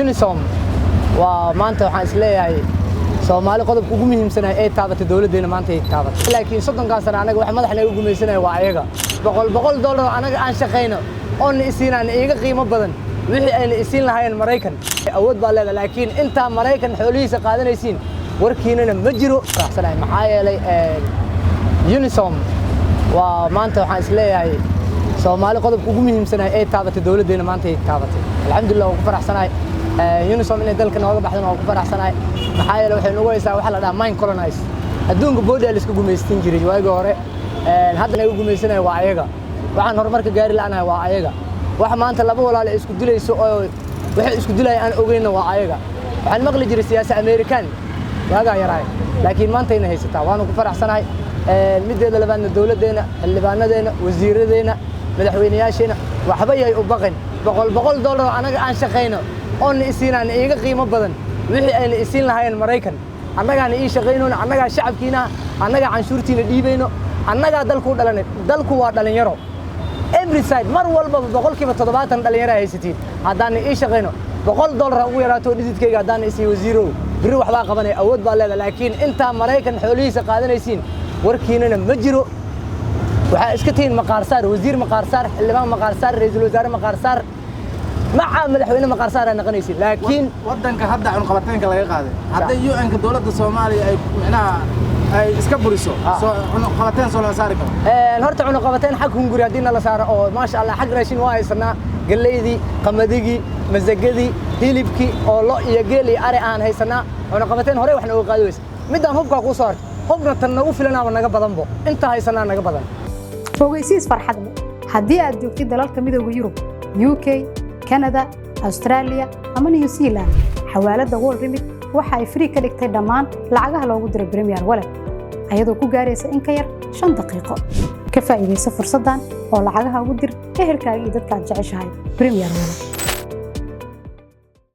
Unisom waa maanta waxaan isleeyahay Soomaali qodobka ugu muhiimsan ee taabatay dawladeena maanta ay taabatay laakiin 30 sano anaga wax madaxna ugu gumaysanay waa ayaga $100 anaga aan shaqeyno oo isiinaan iiga qiimo badan wixii ay isiin lahaayeen Mareykan awood baa leedahay laakiin inta Mareykan xoolihiisa qaadanaysiin warkiinana ma jiro saxsanahay maxaa yeelay Unisom waa maanta waxaan isleeyahay Soomaali qodobka ugu muhiimsan ee taabatay dawladeena maanta ay taabatay alxamdulillah waan ku faraxsanahay Unisom inay dalka nooga baxdaan waan ku faraxsanahay maxaa yeelay waxay nagu haysaa waxa la dhahaa mind colonize adduunka boodhi la isku gumaystin jiray waagi hore hadda ay ugu gumaysanay waa ayaga waxaan horumarka gaari la'anahay waa ayaga waxa maanta laba walaal isku dilayso oo waxay isku dilayaan aan ogeyn waa ayaga waxaan maqli jiray siyaasad American waaga yaraay laakiin maanta inay haysataa waan ku faraxsanahay mideeda labaadna dawladeena xildhibaanadeena wasiiradeena madaxweynayaasheena waxba ay u baqin $100 anaga aan shaqeyno oo isiinaan iiga qiimo badan wixii ay isiin lahaayeen Mareykan annaga aan shaqeyno annaga shacabkiina annaga canshuurtiina dhiibayno annaga dalku dhalanay dalku waa dhalinyaro every side mar walba 70% dhalinyaro haysatiin haddaan shaqeyno $100 ugu yaraato dhididkayga haddaan isii wasiiro biri waxba qabanay awood baa leedahay laakiin inta Mareykan xoolihiisa qaadanaysiin warkiinana ma jiro waxa iska tiin maqaarsaar wasiir maqaarsaar xildhibaan maqaarsaar ra'iisul wasaare maqaarsaar مع مدحوينه مقارصار نقنيسين لكن ودنك هدا عن قبطينك laga qaaday haday UN-ka dawladda Soomaaliya ay macnaha ay iska buriso soo qabateen soo la saari karo horta cunug qabateen xaq hunguri hadii la saaro oo ma sha Allah xaq raashin waa haysana galeeydi qamadigi masagadi hilibki oo lo iyo geel iyo ari aan haysana cunug qabateen hore wax nooga qaadi waysa midaan hubka ku soo hubna tan nagu filanaa naga badanbo inta haysana naga badan fogeysiis farxad hadii aad joogtid dalalka midowga Yurub UK Canada, Australia ama New Zealand xawaalada World Remit waxa ay free ka dhigtay dhammaan lacagaha loogu diray Premier Wallet ayadoo ku gaaraysa in ka yar 5 daqiiqo ka faa'iideyso fursadan oo lacagaha ugu dir ehelkaaga iyo dadka aad jeceshahay Premier Wallet